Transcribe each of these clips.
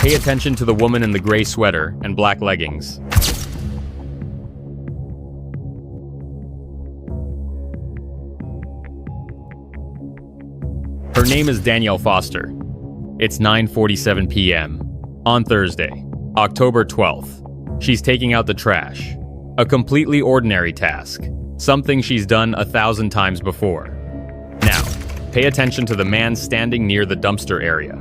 Pay attention to the woman in the gray sweater and black leggings. Her name is Danielle Foster. It's 9:47 p.m. on Thursday, October 12th. She's taking out the trash. A completely ordinary task. Something she's done 1,000 times before. Now, pay attention to the man standing near the dumpster area.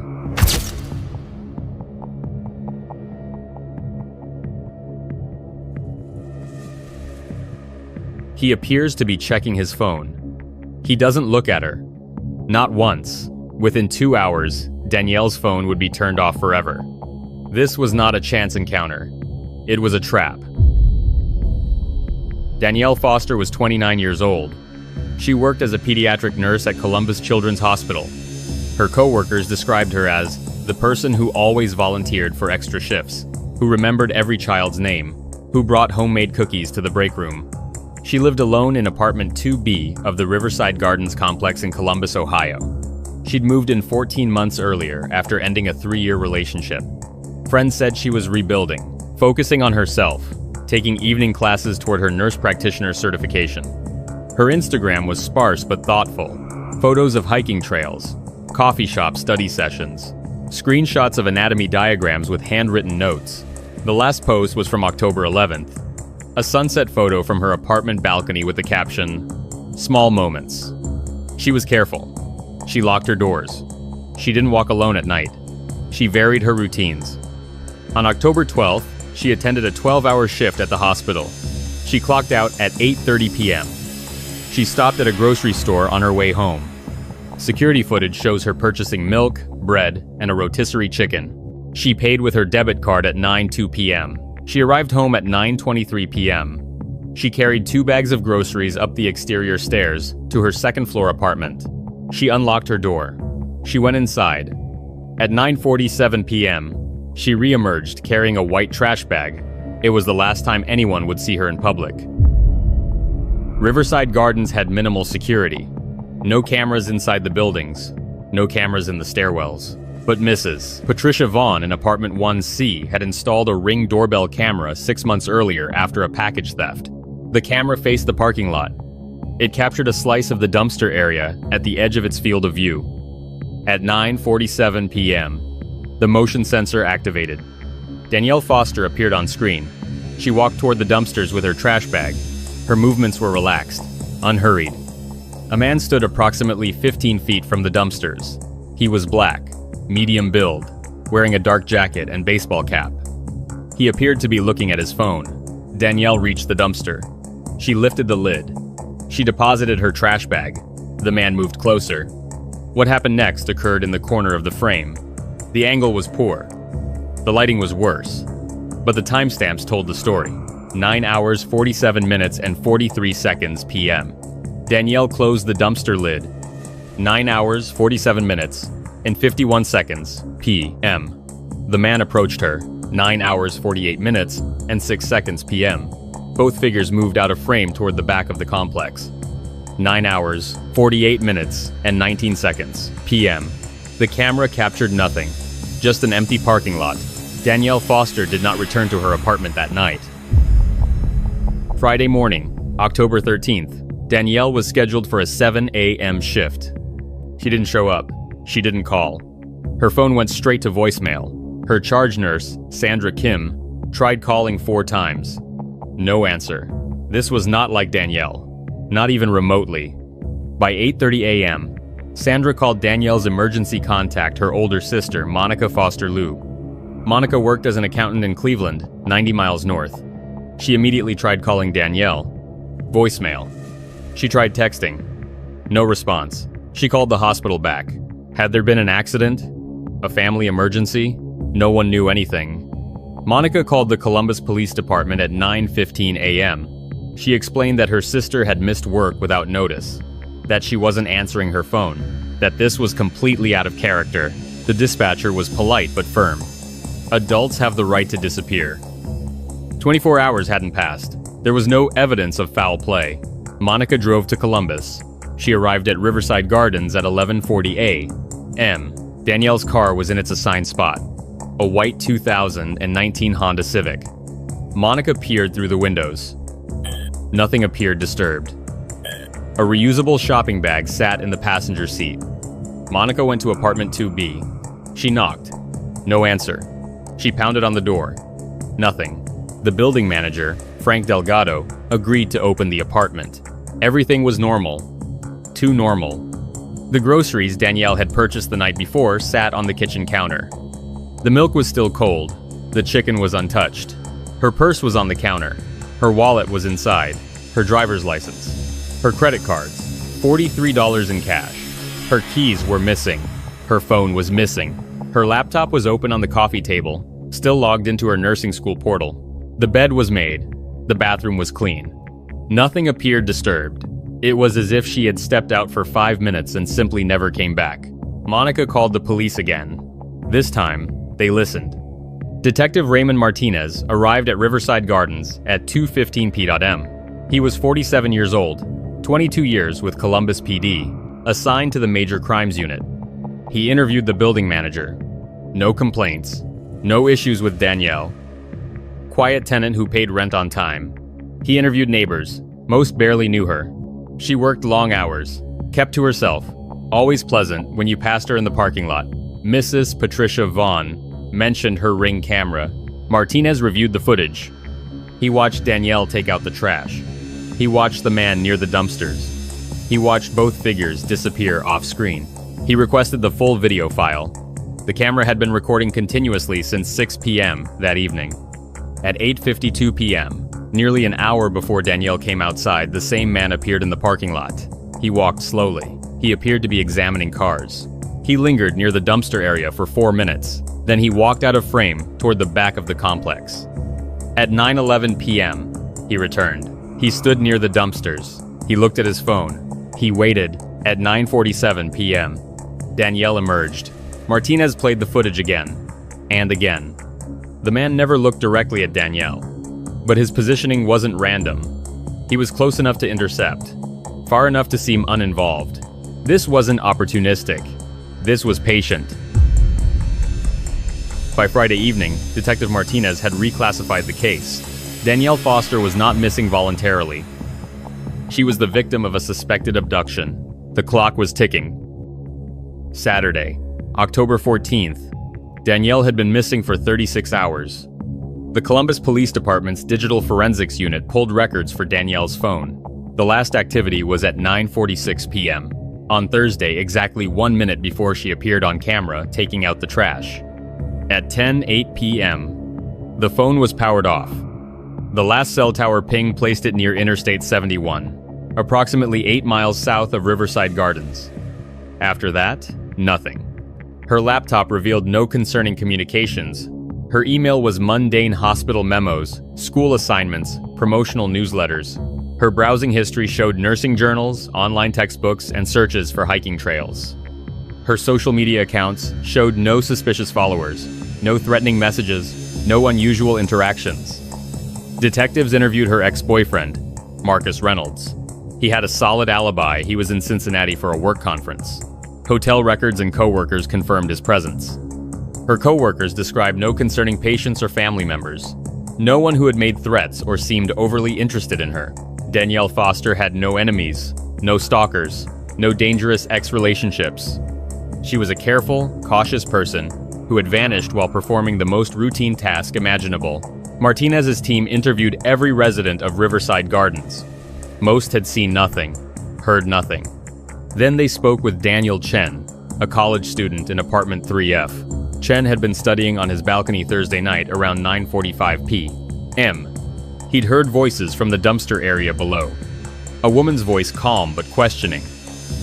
He appears to be checking his phone. He doesn't look at her. Not once. Within 2 hours, Danielle's phone would be turned off forever. This was not a chance encounter. It was a trap. Danielle Foster was 29 years old. She worked as a pediatric nurse at Columbus Children's Hospital. Her coworkers described her as the person who always volunteered for extra shifts, who remembered every child's name, who brought homemade cookies to the break room. She lived alone in apartment 2B of the Riverside Gardens complex in Columbus, Ohio. She'd moved in 14 months earlier after ending a 3-year relationship. Friends said she was rebuilding, focusing on herself, taking evening classes toward her nurse practitioner certification. Her Instagram was sparse but thoughtful. Photos of hiking trails, coffee shop study sessions, screenshots of anatomy diagrams with handwritten notes. The last post was from October 11th. A sunset photo from her apartment balcony with the caption, "Small moments." She was careful. She locked her doors. She didn't walk alone at night. She varied her routines. On October 12th, she attended a 12-hour shift at the hospital. She clocked out at 8:30 p.m. She stopped at a grocery store on her way home. Security footage shows her purchasing milk, bread, and a rotisserie chicken. She paid with her debit card at 9:02 p.m. She arrived home at 9:23 p.m. She carried 2 bags of groceries up the exterior stairs to her second-floor apartment. She unlocked her door. She went inside. At 9:47 p.m., she re-emerged carrying a white trash bag. It was the last time anyone would see her in public. Riverside Gardens had minimal security. No cameras inside the buildings. No cameras in the stairwells. But Mrs. Patricia Vaughn in apartment 1C had installed a Ring doorbell camera 6 months earlier after a package theft. The camera faced the parking lot. It captured a slice of the dumpster area at the edge of its field of view. At 9:47 p.m., the motion sensor activated. Danielle Foster appeared on screen. She walked toward the dumpsters with her trash bag. Her movements were relaxed, unhurried. A man stood approximately 15 feet from the dumpsters. He was black, medium build, wearing a dark jacket and baseball cap. He appeared to be looking at his phone. Danielle reached the dumpster. She lifted the lid. She deposited her trash bag. The man moved closer. What happened next occurred in the corner of the frame. The angle was poor. The lighting was worse. But the timestamps told the story. 9 hours, 47 minutes, and 43 seconds p.m. Danielle closed the dumpster lid. 9 hours, 47 minutes, and 51 seconds p.m. The man approached her. 9 hours, 48 minutes, and 6 seconds p.m. Both figures moved out of frame toward the back of the complex. 9 hours, 48 minutes, and 19 seconds p.m. The camera captured nothing. Just an empty parking lot. Danielle Foster did not return to her apartment that night. Friday morning, October 13th, Danielle was scheduled for a 7 a.m. shift. She didn't show up. She didn't call. Her phone went straight to voicemail. Her charge nurse, Sandra Kim, tried calling 4 times. No answer. This was not like Danielle. Not even remotely. By 8:30 a.m., Sandra called Danielle's emergency contact, her older sister, Monica Foster Liu. Monica worked as an accountant in Cleveland, 90 miles north. She immediately tried calling Danielle. Voicemail. She tried texting. No response. She called the hospital back. Had there been an accident? A family emergency? No one knew anything. Monica called the Columbus Police Department at 9:15 a.m. She explained that her sister had missed work without notice, that she wasn't answering her phone, that this was completely out of character. The dispatcher was polite but firm. Adults have the right to disappear. 24 hours hadn't passed. There was no evidence of foul play. Monica drove to Columbus. She arrived at Riverside Gardens at 11:40 a.m. Danielle's car was in its assigned spot. a white 2019 Honda Civic. Monica peered through the windows. Nothing appeared disturbed. A reusable shopping bag sat in the passenger seat. Monica went to apartment 2B. She knocked. No answer. She pounded on the door. Nothing. The building manager, Frank Delgado, agreed to open the apartment. Everything was normal. Too normal. The groceries Danielle had purchased the night before sat on the kitchen counter. The milk was still cold. The chicken was untouched. Her purse was on the counter. Her wallet was inside. Her driver's license. Her credit cards. $43 in cash. Her keys were missing. Her phone was missing. Her laptop was open on the coffee table, still logged into her nursing school portal. The bed was made. The bathroom was clean. Nothing appeared disturbed. It was as if she had stepped out for 5 minutes and simply never came back. Monica called the police again. This time, they listened. Detective Raymond Martinez arrived at Riverside Gardens at 2:15 p.m. He was 47 years old, 22 years with Columbus PD, assigned to the Major Crimes Unit. He interviewed the building manager. No complaints. No issues with Danielle. Quiet tenant who paid rent on time. He interviewed neighbors. Most barely knew her. She worked long hours, kept to herself, always pleasant when you passed her in the parking lot. Mrs. Patricia Vaughn mentioned her Ring camera. Martinez reviewed the footage. He watched Danielle take out the trash. He watched the man near the dumpsters. He watched both figures disappear off screen. He requested the full video file. The camera had been recording continuously since 6 p.m. that evening. At 8:52 p.m., nearly an hour before Danielle came outside, the same man appeared in the parking lot. He walked slowly. He appeared to be examining cars. He lingered near the dumpster area for 4 minutes. Then he walked out of frame toward the back of the complex. At 9:11 p.m., he returned. He stood near the dumpsters. He looked at his phone. He waited. At 9:47 p.m., Danielle emerged. Martinez played the footage again, and again. The man never looked directly at Danielle, but his positioning wasn't random. He was close enough to intercept, far enough to seem uninvolved. This wasn't opportunistic. This was patient. By Friday evening, Detective Martinez had reclassified the case. Danielle Foster was not missing voluntarily. She was the victim of a suspected abduction. The clock was ticking. Saturday, October 14th. Danielle had been missing for 36 hours. The Columbus Police Department's Digital Forensics Unit pulled records for Danielle's phone. The last activity was at 9:46 p.m. on Thursday, exactly 1 minute before she appeared on camera taking out the trash. At 10:08 p.m., the phone was powered off. The last cell tower ping placed it near Interstate 71, approximately 8 miles south of Riverside Gardens. After that, nothing. Her laptop revealed no concerning communications. Her email was mundane hospital memos, school assignments, promotional newsletters. Her browsing history showed nursing journals, online textbooks, and searches for hiking trails. Her social media accounts showed no suspicious followers, no threatening messages, no unusual interactions. Detectives interviewed her ex-boyfriend, Marcus Reynolds. He had a solid alibi. He was in Cincinnati for a work conference. Hotel records and co-workers confirmed his presence. Her co-workers described no concerning patients or family members. No one who had made threats or seemed overly interested in her. Danielle Foster had no enemies, no stalkers, no dangerous ex-relationships. She was a careful, cautious person who had vanished while performing the most routine task imaginable. Martinez's team interviewed every resident of Riverside Gardens. Most had seen nothing, heard nothing. Then they spoke with Daniel Chen, a college student in apartment 3F. Chen had been studying on his balcony Thursday night around 9:45 p.m. He'd heard voices from the dumpster area below. A woman's voice calm but questioning.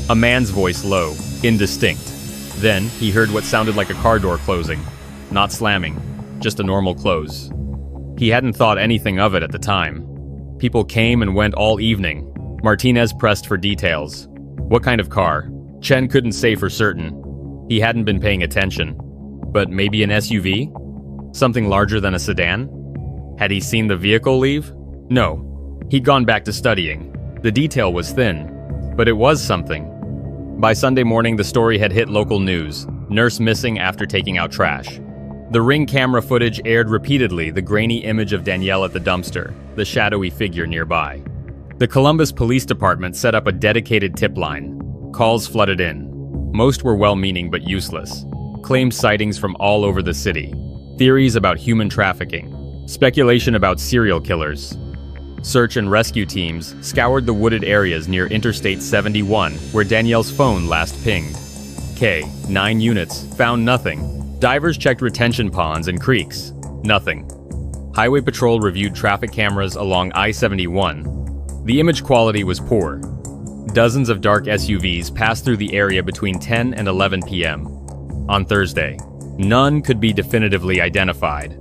A man's voice low, indistinct. Then he heard what sounded like a car door closing. Not slamming, just a normal close. He hadn't thought anything of it at the time. People came and went all evening. Martinez pressed for details. What kind of car? Chen couldn't say for certain. He hadn't been paying attention. But maybe an SUV? Something larger than a sedan? Had he seen the vehicle leave? No. He'd gone back to studying. The detail was thin, but it was something. By Sunday morning, the story had hit local news. Nurse missing after taking out trash. The Ring camera footage aired repeatedly the grainy image of Danielle at the dumpster, the shadowy figure nearby. The Columbus Police Department set up a dedicated tip line. Calls flooded in. Most were well-meaning but useless. Claimed sightings from all over the city. Theories about human trafficking. Speculation about serial killers. Search and rescue teams scoured the wooded areas near Interstate 71 where Danielle's phone last pinged. 9 units, found nothing. Divers checked retention ponds and creeks. Nothing. Highway Patrol reviewed traffic cameras along I-71. The image quality was poor. Dozens of dark SUVs passed through the area between 10 and 11 p.m. on Thursday. None could be definitively identified.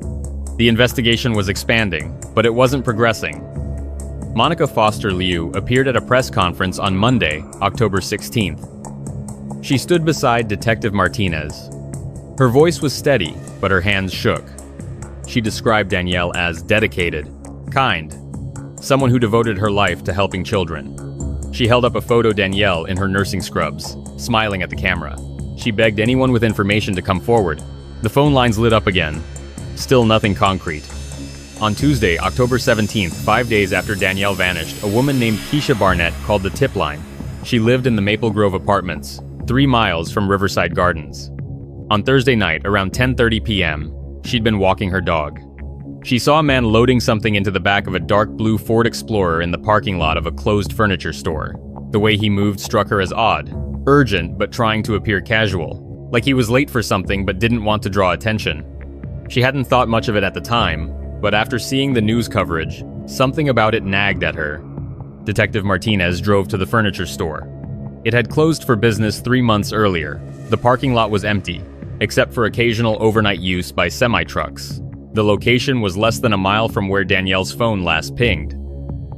The investigation was expanding, but it wasn't progressing. Monica Foster Liu appeared at a press conference on Monday, October 16th. She stood beside Detective Martinez. Her voice was steady, but her hands shook. She described Danielle as dedicated, kind, someone who devoted her life to helping children. She held up a photo of Danielle in her nursing scrubs, smiling at the camera. She begged anyone with information to come forward. The phone lines lit up again. Still nothing concrete. On Tuesday, October 17th, 5 days after Danielle vanished, a woman named Keisha Barnett called the tip line. She lived in the Maple Grove Apartments, 3 miles from Riverside Gardens. On Thursday night, around 10:30 p.m., she'd been walking her dog. She saw a man loading something into the back of a dark blue Ford Explorer in the parking lot of a closed furniture store. The way he moved struck her as odd, urgent but trying to appear casual, like he was late for something but didn't want to draw attention. She hadn't thought much of it at the time, but after seeing the news coverage, something about it nagged at her. Detective Martinez drove to the furniture store. It had closed for business 3 months earlier. The parking lot was empty, except for occasional overnight use by semi-trucks. The location was less than a mile from where Danielle's phone last pinged.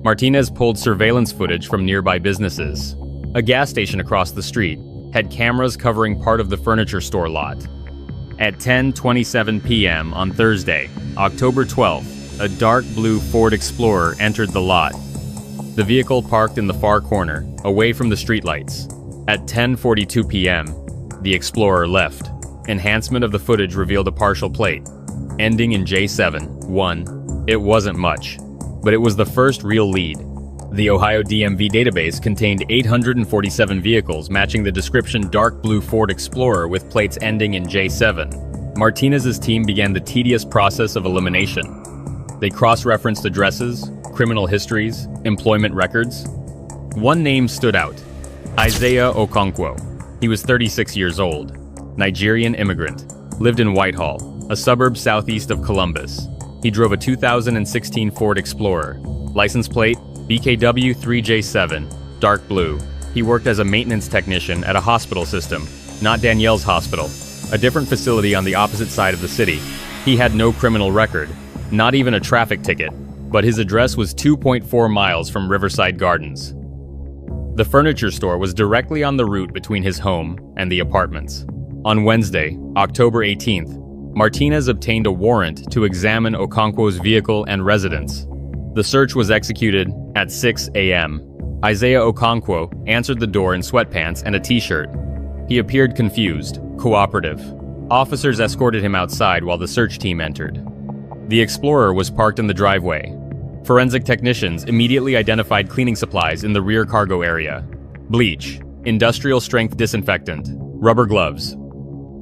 Martinez pulled surveillance footage from nearby businesses. A gas station across the street had cameras covering part of the furniture store lot. At 10:27 p.m. on Thursday, October 12th, a dark blue Ford Explorer entered the lot. The vehicle parked in the far corner, away from the streetlights. At 10:42 p.m., the Explorer left. Enhancement of the footage revealed a partial plate, ending in J7-1. It wasn't much, but it was the first real lead. The Ohio DMV database contained 847 vehicles matching the description dark blue Ford Explorer with plates ending in J7. Martinez's team began the tedious process of elimination. They cross-referenced addresses, criminal histories, employment records. One name stood out: Isaiah Okonkwo. He was 36 years old. Nigerian immigrant, lived in Whitehall, a suburb southeast of Columbus. He drove a 2016 Ford Explorer. License plate, BKW 3J7, dark blue. He worked as a maintenance technician at a hospital system, not Danielle's hospital, a different facility on the opposite side of the city. He had no criminal record, not even a traffic ticket, but his address was 2.4 miles from Riverside Gardens. The furniture store was directly on the route between his home and the apartments. On Wednesday, October 18th, Martinez obtained a warrant to examine Okonkwo's vehicle and residence. The search was executed at 6 a.m. Isaiah Okonkwo answered the door in sweatpants and a t-shirt. He appeared confused, cooperative. Officers escorted him outside while the search team entered. The Explorer was parked in the driveway. Forensic technicians immediately identified cleaning supplies in the rear cargo area: bleach, industrial-strength disinfectant, rubber gloves.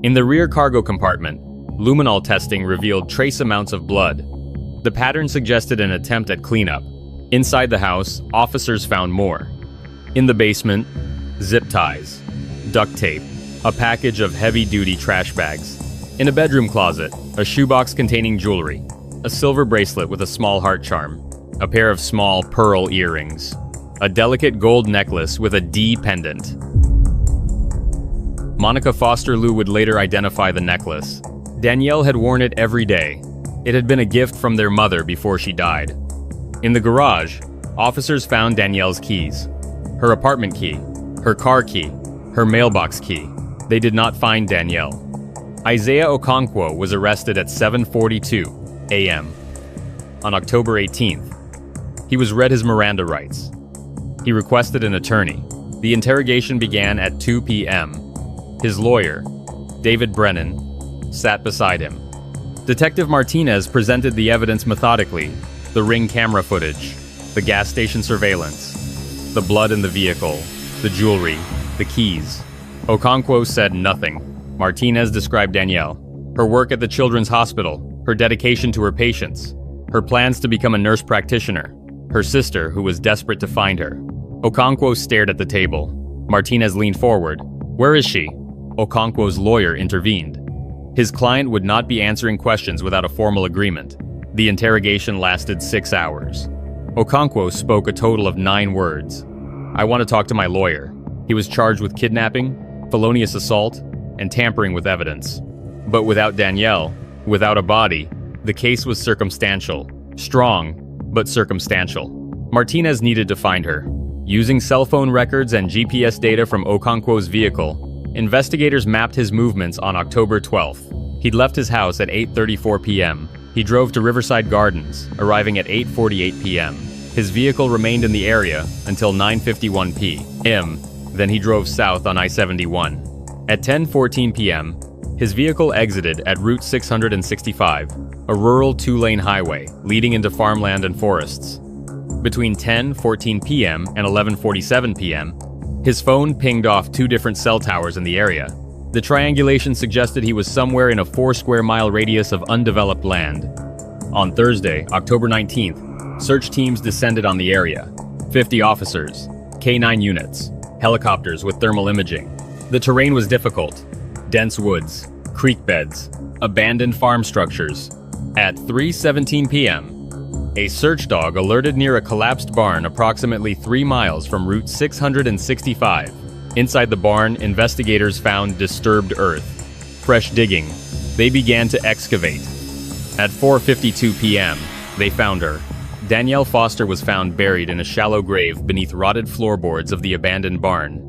In the rear cargo compartment, luminol testing revealed trace amounts of blood. The pattern suggested an attempt at cleanup. Inside the house, officers found more. In the basement, zip ties, duct tape, a package of heavy-duty trash bags. In a bedroom closet, a shoebox containing jewelry, a silver bracelet with a small heart charm, a pair of small pearl earrings, a delicate gold necklace with a D pendant. Monica Foster Liu would later identify the necklace. Danielle had worn it every day. It had been a gift from their mother before she died. In the garage, officers found Danielle's keys, her apartment key, her car key, her mailbox key. They did not find Danielle. Isaiah Okonkwo was arrested at 7:42 a.m. on October 18th. He was read his Miranda rights. He requested an attorney. The interrogation began at 2 p.m. His lawyer, David Brennan, sat beside him. Detective Martinez presented the evidence methodically: the Ring camera footage, the gas station surveillance, the blood in the vehicle, the jewelry, the keys. Okonkwo said nothing. Martinez described Danielle, her work at the Children's Hospital, her dedication to her patients, her plans to become a nurse practitioner, her sister who was desperate to find her. Okonkwo stared at the table. Martinez leaned forward. "Where is she?" Okonkwo's lawyer intervened. His client would not be answering questions without a formal agreement. The interrogation lasted 6 hours. Okonkwo spoke a total of 9 words. "I want to talk to my lawyer." He was charged with kidnapping, felonious assault, and tampering with evidence. But without Danielle, without a body, the case was circumstantial. Strong, but circumstantial. Martinez needed to find her. Using cell phone records and GPS data from Okonkwo's vehicle, investigators mapped his movements on October 12th. He'd left his house at 8:34 p.m. He drove to Riverside Gardens, arriving at 8:48 p.m. His vehicle remained in the area until 9:51 p.m. Then he drove south on I-71. At 10:14 p.m., his vehicle exited at Route 665, a rural 2-lane highway leading into farmland and forests. Between 10:14 p.m. and 11:47 p.m., his phone pinged off 2 different cell towers in the area. The triangulation suggested he was somewhere in a 4-square-mile radius of undeveloped land. On Thursday, October 19th, search teams descended on the area. 50 officers, K-9 units, helicopters with thermal imaging. The terrain was difficult. Dense woods, creek beds, abandoned farm structures. At 3:17 p.m., a search dog alerted near a collapsed barn approximately 3 miles from Route 665. Inside the barn, investigators found disturbed earth. Fresh digging. They began to excavate. At 4:52 p.m., they found her. Danielle Foster was found buried in a shallow grave beneath rotted floorboards of the abandoned barn.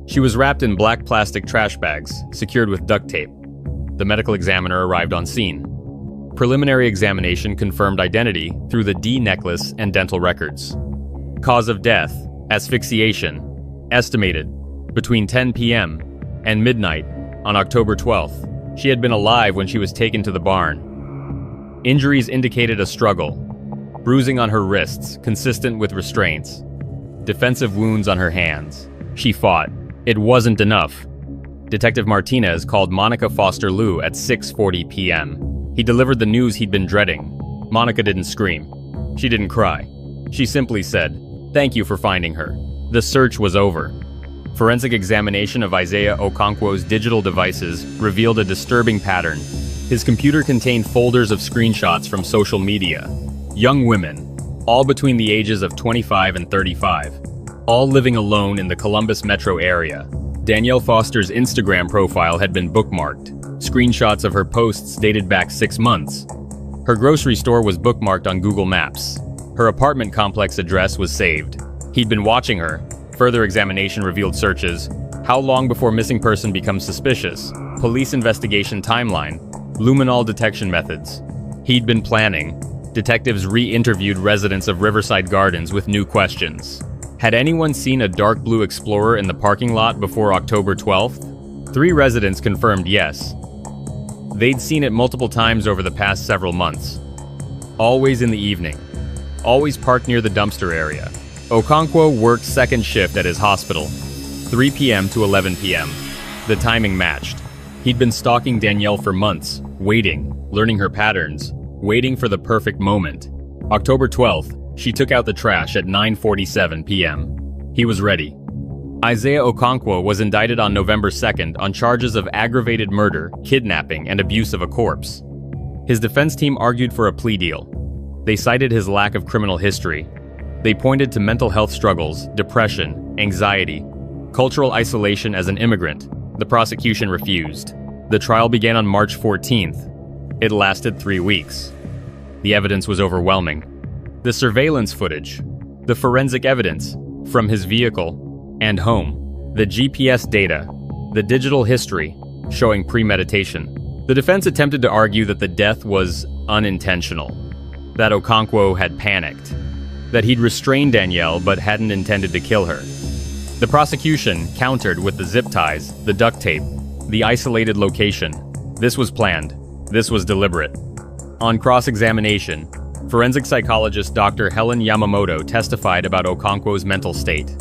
She was wrapped in black plastic trash bags, secured with duct tape. The medical examiner arrived on scene. Preliminary examination confirmed identity through the D necklace and dental records. Cause of death: asphyxiation. Estimated between 10 p.m. and midnight on October 12th. She had been alive when she was taken to the barn. Injuries indicated a struggle. Bruising on her wrists, consistent with restraints. Defensive wounds on her hands. She fought. It wasn't enough. Detective Martinez called Monica Foster Liu at 6:40 p.m. He delivered the news he'd been dreading. Monica didn't scream. She didn't cry. She simply said, "Thank you for finding her." The search was over. Forensic examination of Isaiah Okonkwo's digital devices revealed a disturbing pattern. His computer contained folders of screenshots from social media. Young women, all between the ages of 25 and 35, all living alone in the Columbus metro area. Danielle Foster's Instagram profile had been bookmarked. Screenshots of her posts dated back 6 months. Her grocery store was bookmarked on Google Maps. Her apartment complex address was saved. He'd been watching her. Further examination revealed searches. How long before missing person becomes suspicious? Police investigation timeline. Luminol detection methods. He'd been planning. Detectives re-interviewed residents of Riverside Gardens with new questions. Had anyone seen a dark blue Explorer in the parking lot before October 12th? 3 residents confirmed yes. They'd seen it multiple times over the past several months. Always in the evening. Always parked near the dumpster area. Okonkwo worked second shift at his hospital, 3 p.m. to 11 p.m. The timing matched. He'd been stalking Danielle for months, waiting, learning her patterns, waiting for the perfect moment. October 12th, she took out the trash at 9:47 p.m. He was ready. Isaiah Okonkwo was indicted on November 2nd on charges of aggravated murder, kidnapping, and abuse of a corpse. His defense team argued for a plea deal. They cited his lack of criminal history. They pointed to mental health struggles, depression, anxiety, cultural isolation as an immigrant. The prosecution refused. The trial began on March 14th. It lasted 3 weeks. The evidence was overwhelming. The surveillance footage, the forensic evidence from his vehicle and home, the GPS data, the digital history showing premeditation. The defense attempted to argue that the death was unintentional, that Okonkwo had panicked, that he'd restrained Danielle but hadn't intended to kill her. The prosecution countered with the zip ties, the duct tape, the isolated location. This was planned. This was deliberate. On cross-examination, forensic psychologist Dr. Helen Yamamoto testified about Okonkwo's mental state.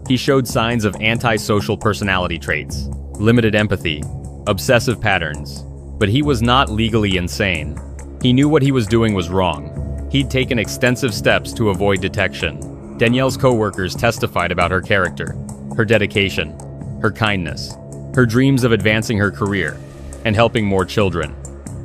He showed signs of antisocial personality traits, limited empathy, obsessive patterns, but he was not legally insane. He knew what he was doing was wrong. He'd taken extensive steps to avoid detection. Danielle's co-workers testified about her character, her dedication, her kindness, her dreams of advancing her career, and helping more children.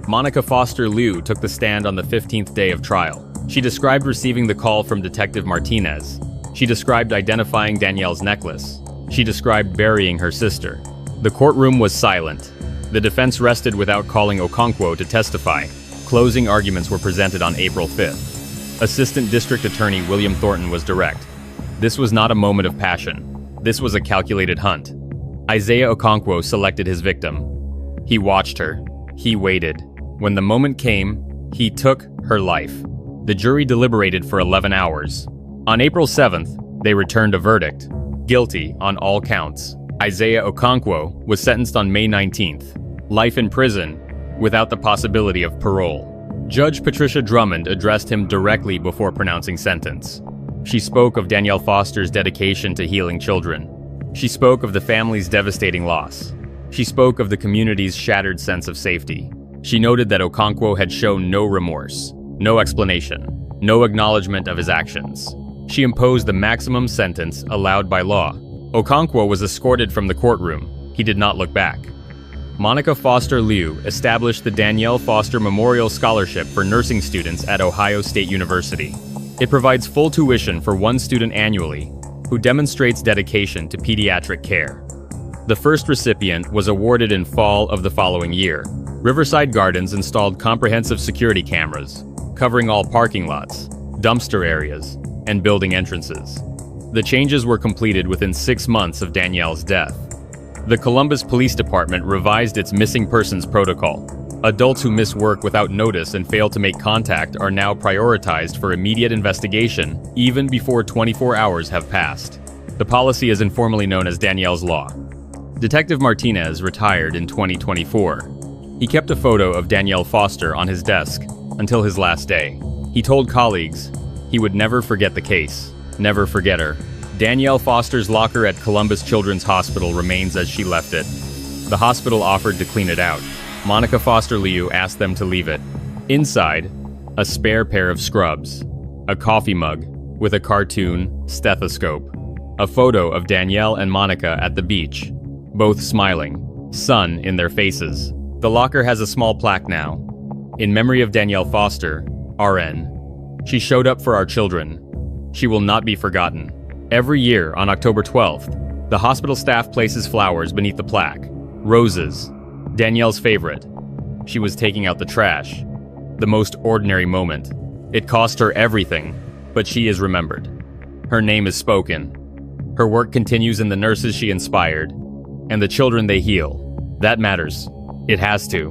Monica Foster Liu took the stand on the 15th day of trial. She described receiving the call from Detective Martinez. She described identifying Danielle's necklace. She described burying her sister. The courtroom was silent. The defense rested without calling Okonkwo to testify. Closing arguments were presented on April 5th. Assistant District Attorney William Thornton was direct. This was not a moment of passion. This was a calculated hunt. Isaiah Okonkwo selected his victim. He watched her. He waited. When the moment came, he took her life. The jury deliberated for 11 hours. On April 7th, they returned a verdict. Guilty on all counts. Isaiah Okonkwo was sentenced on May 19th. Life in prison, without the possibility of parole. Judge Patricia Drummond addressed him directly before pronouncing sentence. She spoke of Danielle Foster's dedication to healing children. She spoke of the family's devastating loss. She spoke of the community's shattered sense of safety. She noted that Okonkwo had shown no remorse, no explanation, no acknowledgement of his actions. She imposed the maximum sentence allowed by law. Okonkwo was escorted from the courtroom. He did not look back. Monica Foster Liu established the Danielle Foster Memorial Scholarship for nursing students at Ohio State University. It provides full tuition for one student annually who demonstrates dedication to pediatric care. The first recipient was awarded in fall of the following year. Riverside Gardens installed comprehensive security cameras, covering all parking lots, dumpster areas, and building entrances. The changes were completed within 6 months of Danielle's death. The Columbus Police Department revised its missing persons protocol. Adults who miss work without notice and fail to make contact are now prioritized for immediate investigation, even before 24 hours have passed. The policy is informally known as Danielle's Law. Detective Martinez retired in 2024. He kept a photo of Danielle Foster on his desk until his last day. He told colleagues he would never forget the case, never forget her. Danielle Foster's locker at Columbus Children's Hospital remains as she left it. The hospital offered to clean it out. Monica Foster Liu asked them to leave it. Inside, a spare pair of scrubs, a coffee mug with a cartoon stethoscope, a photo of Danielle and Monica at the beach, both smiling, sun in their faces. The locker has a small plaque now. In memory of Danielle Foster, RN. She showed up for our children. She will not be forgotten. Every year on October 12th, the hospital staff places flowers beneath the plaque. Roses. Danielle's favorite. She was taking out the trash. The most ordinary moment. It cost her everything, but she is remembered. Her name is spoken. Her work continues in the nurses she inspired, and the children they heal. That matters. It has to.